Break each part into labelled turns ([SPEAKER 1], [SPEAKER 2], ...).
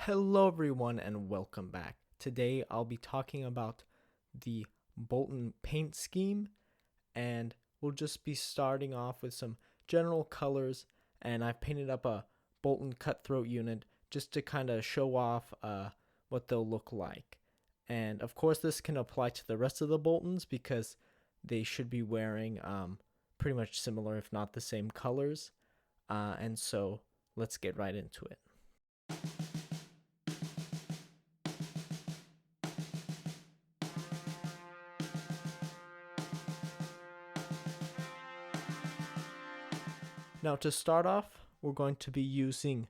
[SPEAKER 1] Hello everyone and welcome back. Today I'll be talking about the Bolton paint scheme, and we'll just be starting off with some general colors, and I've painted up a Bolton Cutthroat unit just to kind of show off what they'll look like. And of course this can apply to the rest of the Boltons because they should be wearing pretty much similar if not the same colors. And so let's get right into it. Now to start off, we're going to be using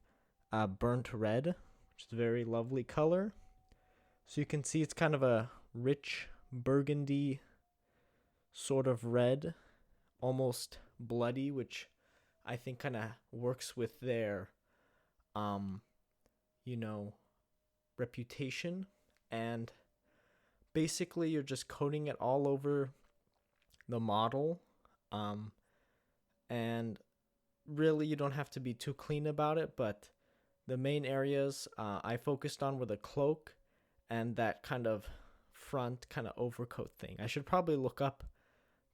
[SPEAKER 1] burnt red, which is a very lovely color. So you can see it's kind of a rich burgundy sort of red, almost bloody, which I think kind of works with their, you know, reputation. And basically you're just coating it all over the model. And really you don't have to be too clean about it, but the main areas I focused on were the cloak and that kind of front kind of overcoat thing. I should probably look up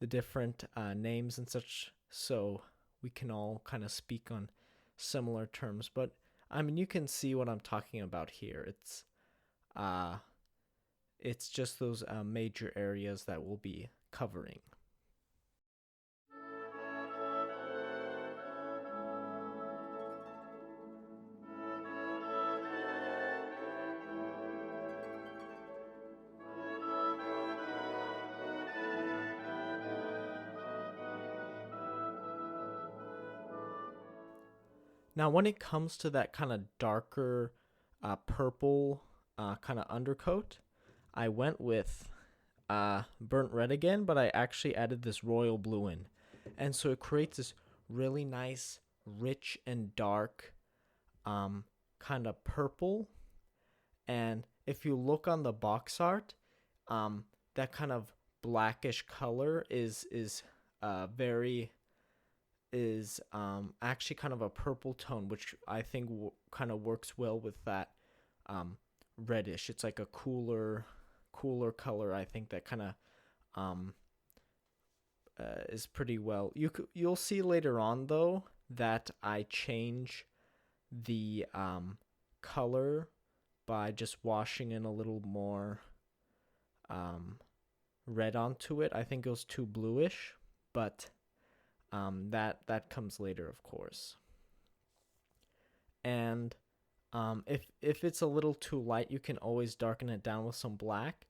[SPEAKER 1] the different names and such so we can all kind of speak on similar terms, but I mean you can see what I'm talking about here. It's just those major areas that we'll be covering. Now, when it comes to that kind of darker purple kind of undercoat, I went with burnt red again, but I actually added this royal blue in. And so it creates this really nice, rich and dark kind of purple. And if you look on the box art, that kind of blackish color is very is actually kind of a purple tone, which I think kind of works well with that reddish. It's like a cooler color. I think that kind of is pretty well. You'll see later on though that I change the color by just washing in a little more red onto it. I think it was too bluish, but that comes later, of course. And if it's a little too light, you can always darken it down with some black.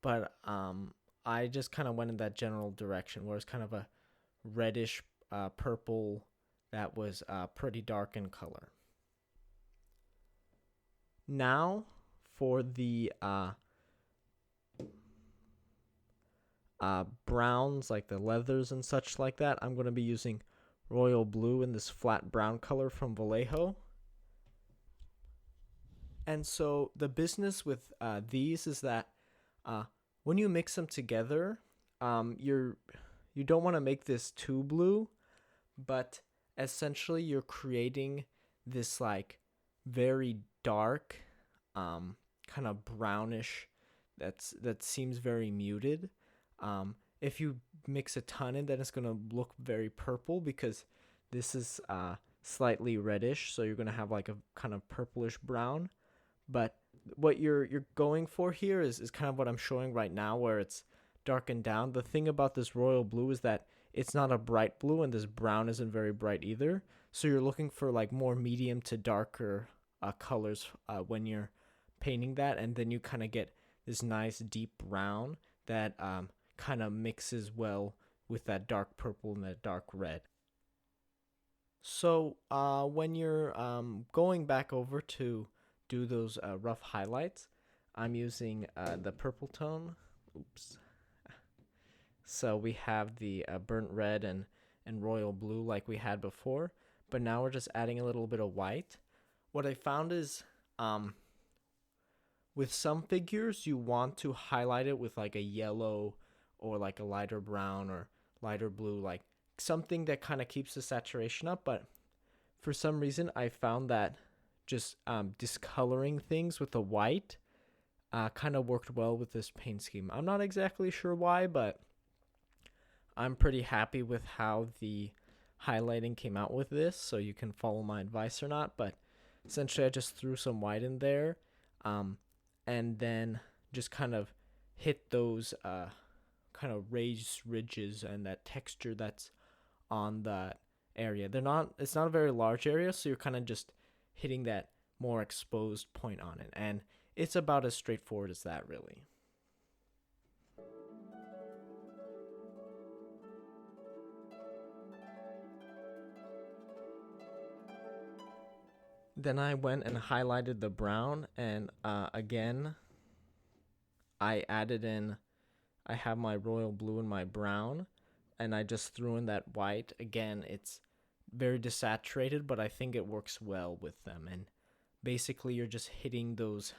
[SPEAKER 1] But I just kind of went in that general direction where it's kind of a reddish purple that was pretty dark in color. Now for the browns, like the leathers and such like that, I'm going to be using royal blue in this flat brown color from Vallejo. And so the business with these is that when you mix them together, you don't want to make this too blue, but essentially you're creating this like very dark kind of brownish that seems very muted. If you mix a ton in, then it's going to look very purple because this is slightly reddish, so you're going to have like a kind of purplish brown. But what you're going for here is kind of what I'm showing right now, where it's darkened down. The thing about this royal blue is that it's not a bright blue, and this brown isn't very bright either. So you're looking for like more medium to darker colors when you're painting that, and then you kind of get this nice deep brown that kind of mixes well with that dark purple and that dark red. So when you're going back over to do those rough highlights, I'm using the purple tone. Oops. So we have the burnt red and royal blue like we had before, but now we're just adding a little bit of white. What I found is with some figures you want to highlight it with like a yellow or like a lighter brown or lighter blue, like something that kind of keeps the saturation up. But for some reason I found that just discoloring things with the white kind of worked well with this paint scheme. I'm not exactly sure why, but I'm pretty happy with how the highlighting came out with this, so you can follow my advice or not. But essentially I just threw some white in there, and then just kind of hit those kind of raised ridges and that texture that's on that area. It's not a very large area, so you're kind of just hitting that more exposed point on it, and it's about as straightforward as that, really. Then I went and highlighted the brown, and again, I have my royal blue and my brown, and I just threw in that white. Again, it's very desaturated, but I think it works well with them. And basically, you're just hitting those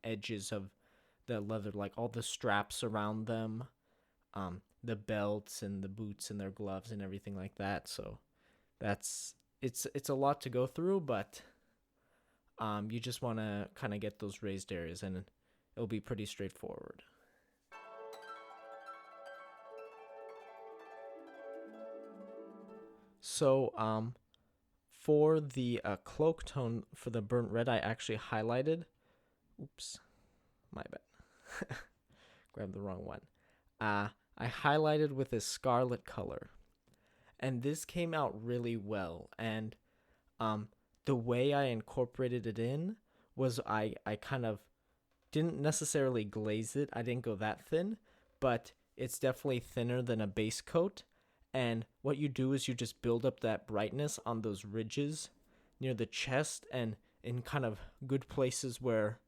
[SPEAKER 1] edges of the leather, like all the straps around them, the belts and the boots and their gloves and everything like that. So it's a lot to go through, but you just want to kind of get those raised areas, and it'll be pretty straightforward. So for the cloak tone for the burnt red, I actually highlighted. Oops, my bad. Grabbed the wrong one. I highlighted with a scarlet color, and this came out really well. And the way I incorporated it in was I kind of didn't necessarily glaze it. I didn't go that thin, but it's definitely thinner than a base coat. And what you do is you just build up that brightness on those ridges near the chest and in kind of good places where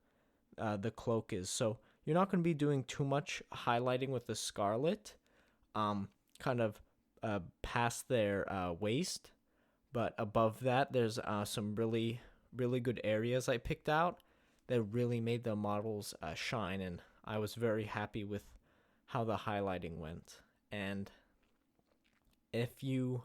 [SPEAKER 1] the cloak is. So you're not going to be doing too much highlighting with the scarlet, kind of past their waist. But above that, there's some really, really good areas I picked out that really made the models shine. And I was very happy with how the highlighting went. And if you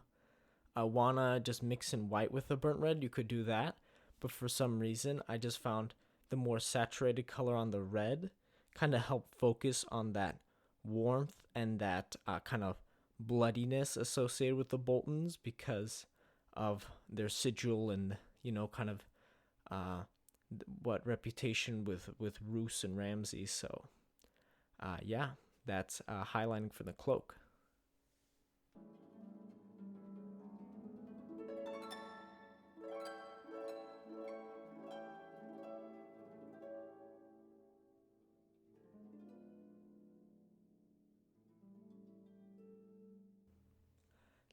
[SPEAKER 1] want to just mix in white with the burnt red, you could do that. But for some reason, I just found the more saturated color on the red kind of helped focus on that warmth and that kind of bloodiness associated with the Boltons because of their sigil and, kind of what reputation with Roose and Ramsay. So, yeah, that's highlighting for the cloak.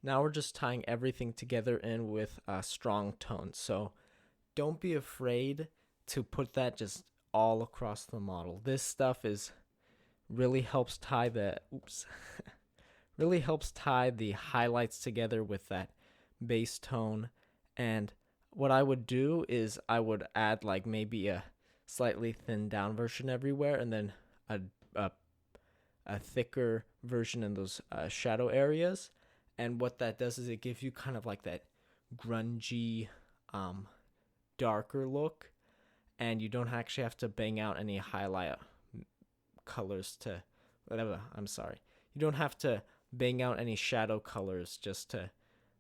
[SPEAKER 1] Now we're just tying everything together in with strong tones. So don't be afraid to put that just all across the model. This stuff really helps tie really helps tie the highlights together with that base tone. And what I would do is I would add like maybe a slightly thinned down version everywhere, and then a thicker version in those shadow areas. And what that does is it gives you kind of like that grungy, darker look, and you don't actually have to bang out any highlight colors to whatever. I'm sorry. You don't have to bang out any shadow colors just to,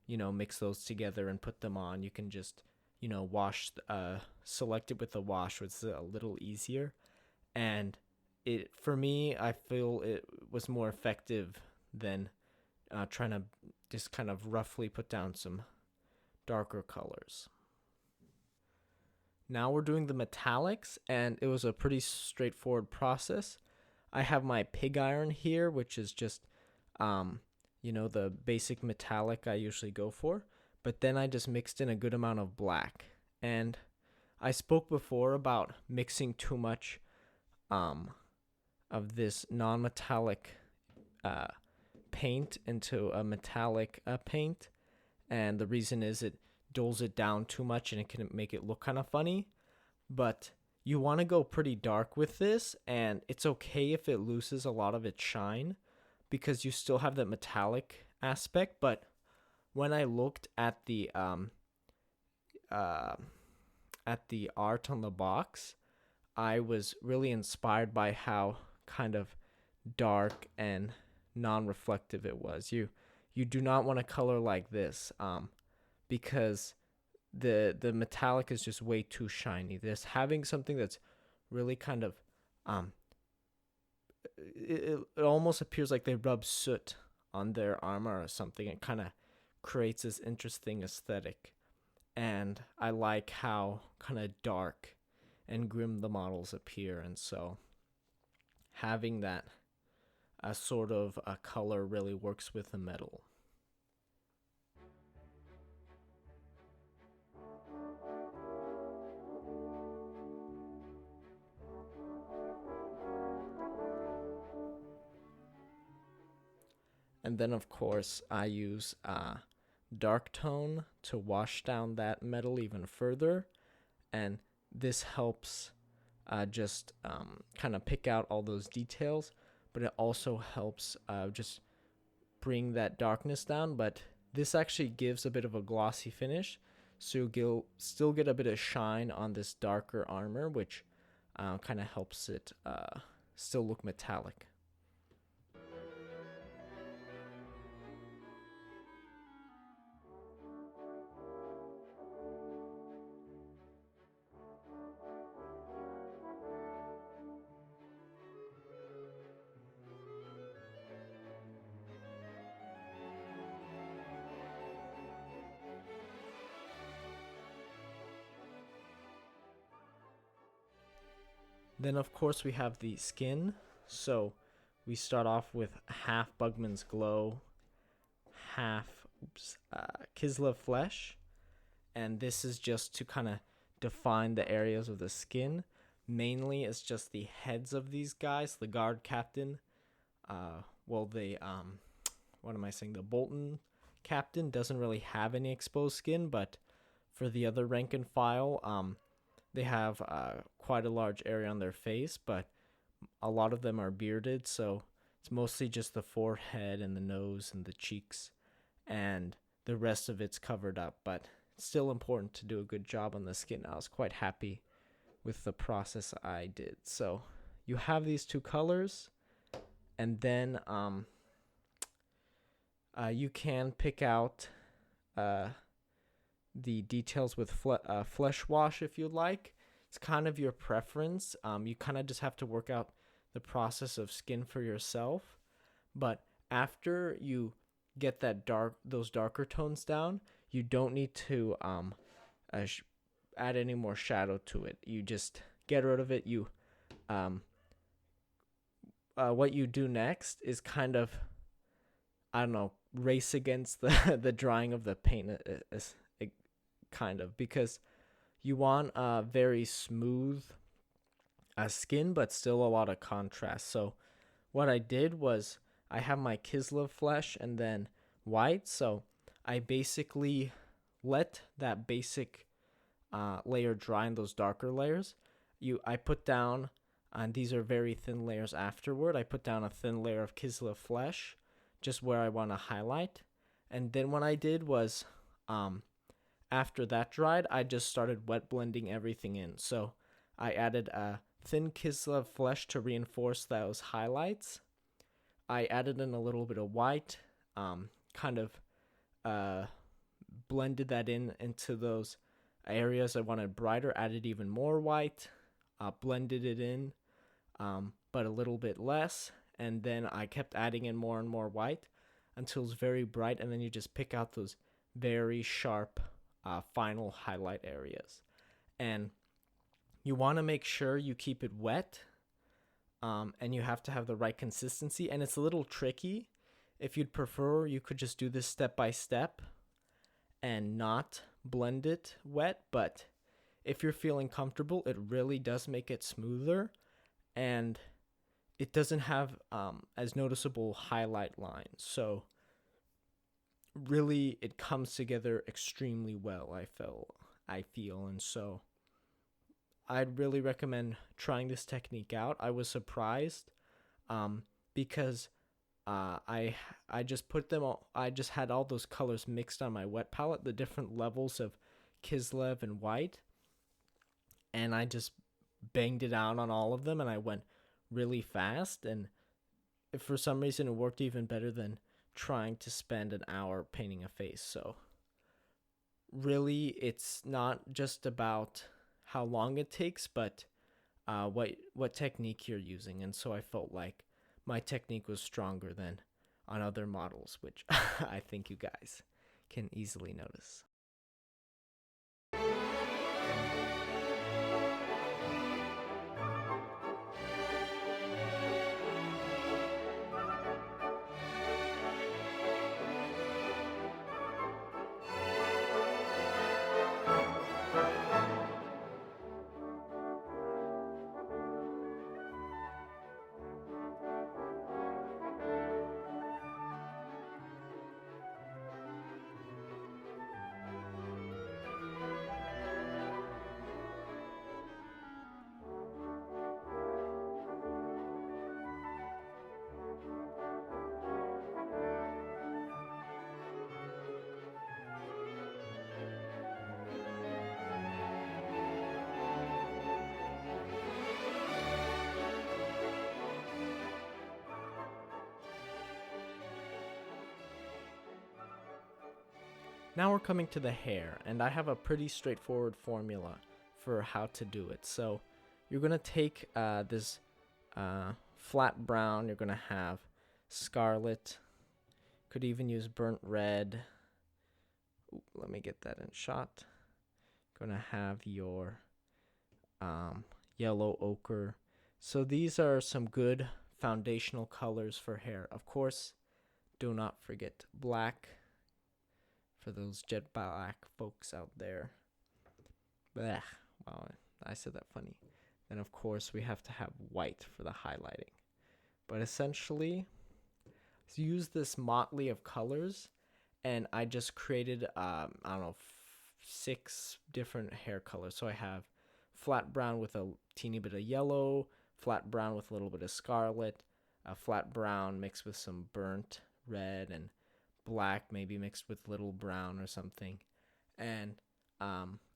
[SPEAKER 1] mix those together and put them on. You can just, select it with the wash, which is a little easier. And for me, I feel it was more effective than trying to just kind of roughly put down some darker colors. Now we're doing the metallics, and it was a pretty straightforward process. I have my pig iron here, which is just, the basic metallic I usually go for. But then I just mixed in a good amount of black. And I spoke before about mixing too much of this non-metallic paint into a metallic paint, and the reason is it dulls it down too much and it can make it look kind of funny. But you want to go pretty dark with this, and it's okay if it loses a lot of its shine because you still have that metallic aspect. But when I looked at the at the art on the box, I was really inspired by how kind of dark and non-reflective it was. You do not want a color like this, because the metallic is just way too shiny. This having something that's really kind of it almost appears like they rub soot on their armor or something. It kind of creates this interesting aesthetic, and I like how kind of dark and grim the models appear, and so having that sort of a color really works with the metal. And then, of course, I use dark tone to wash down that metal even further. And this helps just kind of pick out all those details. But it also helps just bring that darkness down. But this actually gives a bit of a glossy finish. So you'll still get a bit of shine on this darker armor, which kind of helps it still look metallic. Then, of course, we have the skin. So we start off with half Bugman's Glow, half Kislev Flesh. And this is just to kind of define the areas of the skin. Mainly, it's just the heads of these guys. The guard captain, what am I saying? The Bolton captain doesn't really have any exposed skin, but for the other rank and file, they have quite a large area on their face, but a lot of them are bearded, so it's mostly just the forehead and the nose and the cheeks, and the rest of it's covered up, but it's still important to do a good job on the skin. I was quite happy with the process I did. So you have these two colors, and then you can pick out the details with flesh wash if you'd like. It's kind of your preference. You kind of just have to work out the process of skin for yourself. But after you get those darker tones down, you don't need to add any more shadow to it. You just get rid of it. What you do next is kind of, I don't know, race against the drying of the paint, kind of, because you want a very smooth skin, but still a lot of contrast. So what I did was I have my Kislev Flesh and then white. So I basically let that basic layer dry in those darker layers. I put down, and these are very thin layers afterward, I put down a thin layer of Kislev Flesh just where I want to highlight. And then what I did was, after that dried, I just started wet blending everything in. So I added a thin Kislev Flesh to reinforce those highlights. I added in a little bit of white, kind of blended that into those areas I wanted brighter, added even more white, blended it in, but a little bit less, and then I kept adding in more and more white until it's very bright, and then you just pick out those very sharp final highlight areas. And you want to make sure you keep it wet, and you have to have the right consistency, and it's a little tricky. If you'd prefer, you could just do this step by step and not blend it wet, but if you're feeling comfortable, it really does make it smoother, and it doesn't have as noticeable highlight lines. So really it comes together extremely well, I feel, and so I'd really recommend trying this technique out. I was surprised because I just put them all, I just had all those colors mixed on my wet palette, the different levels of Kislev and white, and I just banged it out on all of them, and I went really fast, and if for some reason it worked even better than trying to spend an hour painting a face. So really, it's not just about how long it takes, but what technique you're using. And so I felt like my technique was stronger than on other models, which I think you guys can easily notice. Now we're coming to the hair, and I have a pretty straightforward formula for how to do it. So you're going to take this flat brown, you're going to have scarlet, could even use burnt red. Ooh, let me get that in shot. Going to have your yellow ochre. So these are some good foundational colors for hair. Of course, do not forget black. For those jet black folks out there. Blech. Wow, I said that funny. Then, of course, we have to have white for the highlighting. But essentially, use this motley of colors, and I just created, I don't know, 6 different hair colors. So I have flat brown with a teeny bit of yellow, flat brown with a little bit of scarlet, a flat brown mixed with some burnt red, and black maybe mixed with little brown or something. And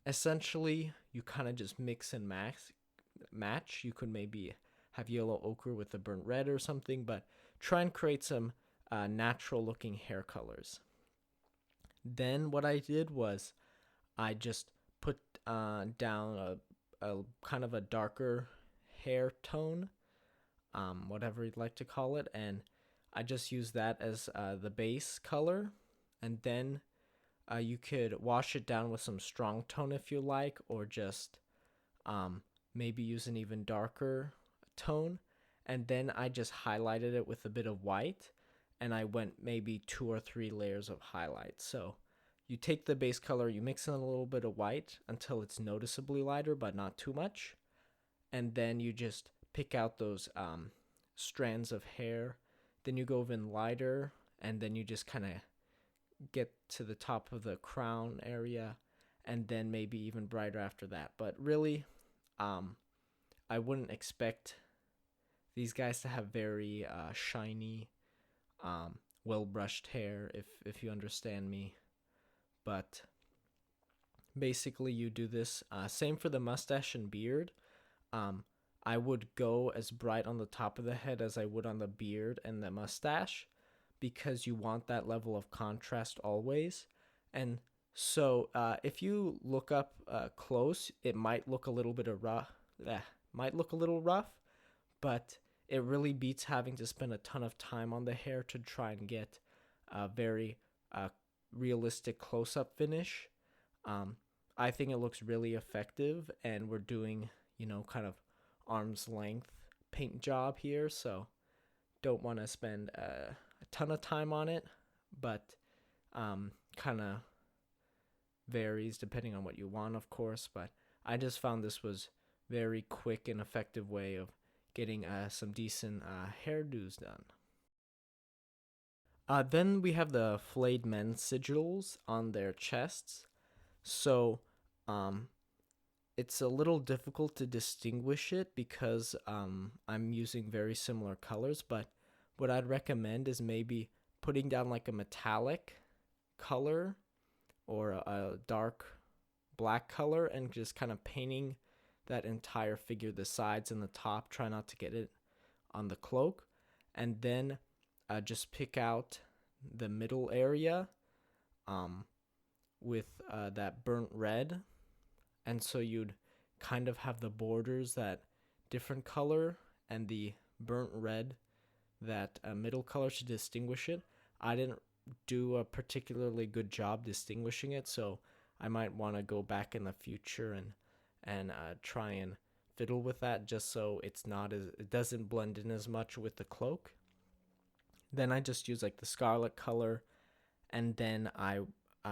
[SPEAKER 1] essentially you kind of just mix and match. You could maybe have yellow ochre with the burnt red or something, but try and create some natural looking hair colors. Then what I did was I just put down a kind of a darker hair tone, whatever you'd like to call it, and I just use that as the base color, and then you could wash it down with some strong tone if you like, or just maybe use an even darker tone, and then I just highlighted it with a bit of white, and I went maybe 2 or 3 layers of highlight. So you take the base color, you mix in a little bit of white until it's noticeably lighter but not too much, and then you just pick out those strands of hair. Then you go even lighter, and then you just kind of get to the top of the crown area, and then maybe even brighter after that. But really, I wouldn't expect these guys to have very shiny, well-brushed hair, if you understand me. But basically, you do this. Same for the mustache and beard. I would go as bright on the top of the head as I would on the beard and the mustache, because you want that level of contrast always. And so if you look up close, it might look a little bit rough, but it really beats having to spend a ton of time on the hair to try and get a very realistic close-up finish. I think it looks really effective, and we're doing, kind of arm's length paint job here, so don't want to spend a ton of time on it, but kind of varies depending on what you want, of course. But I just found this was very quick and effective way of getting some decent hairdos done. Then we have the Flayed men sigils on their chests. So it's a little difficult to distinguish it because I'm using very similar colors, but what I'd recommend is maybe putting down like a metallic color or a dark black color and just kind of painting that entire figure, the sides and the top. Try not to get it on the cloak. And then just pick out the middle area with that burnt red. And so you'd kind of have the borders that different color and the burnt red that middle color to distinguish it. I didn't do a particularly good job distinguishing it, so I might want to go back in the future and try and fiddle with that, just so it doesn't blend in as much with the cloak. Then I just use like the scarlet color, and then I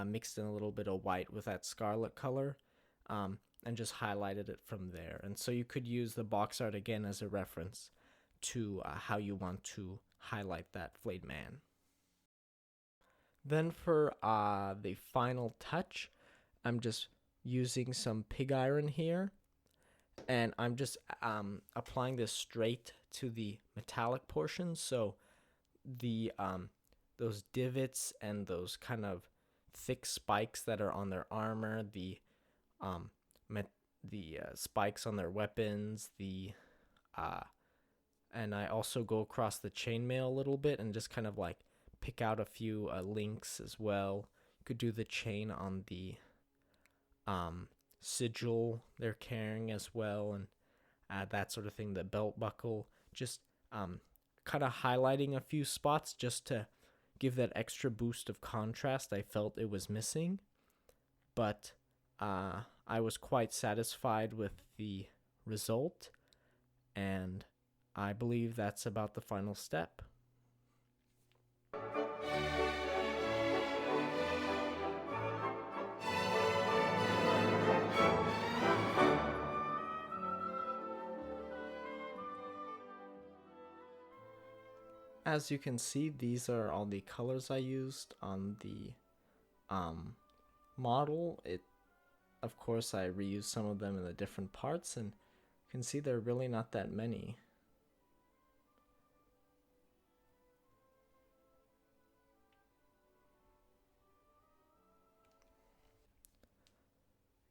[SPEAKER 1] mixed in a little bit of white with that scarlet color, and just highlighted it from there. And so you could use the box art again as a reference to how you want to highlight that flayed man. Then for the final touch, I'm just using some pig iron here, and I'm just applying this straight to the metallic portion. So the those divots and those kind of thick spikes that are on their armor, the spikes on their weapons, and I also go across the chainmail a little bit and just kind of like pick out a few links as well. You could do the chain on the sigil they're carrying as well, and that sort of thing, the belt buckle. Just kind of highlighting a few spots just to give that extra boost of contrast I felt it was missing. But I was quite satisfied with the result, and I believe that's about the final step. As you can see, these are all the colors I used on the model. Of course, I reused some of them in the different parts, and you can see there are really not that many.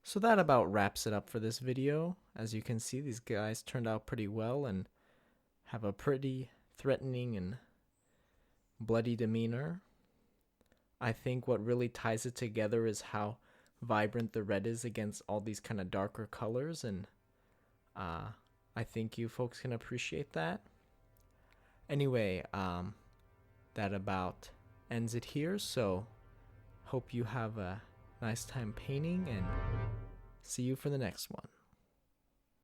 [SPEAKER 1] So that about wraps it up for this video. As you can see, these guys turned out pretty well and have a pretty threatening and bloody demeanor. I think what really ties it together is how vibrant the red is against all these kind of darker colors, and I think you folks can appreciate that. Anyway, that about ends it here, so hope you have a nice time painting, and see you for the next one.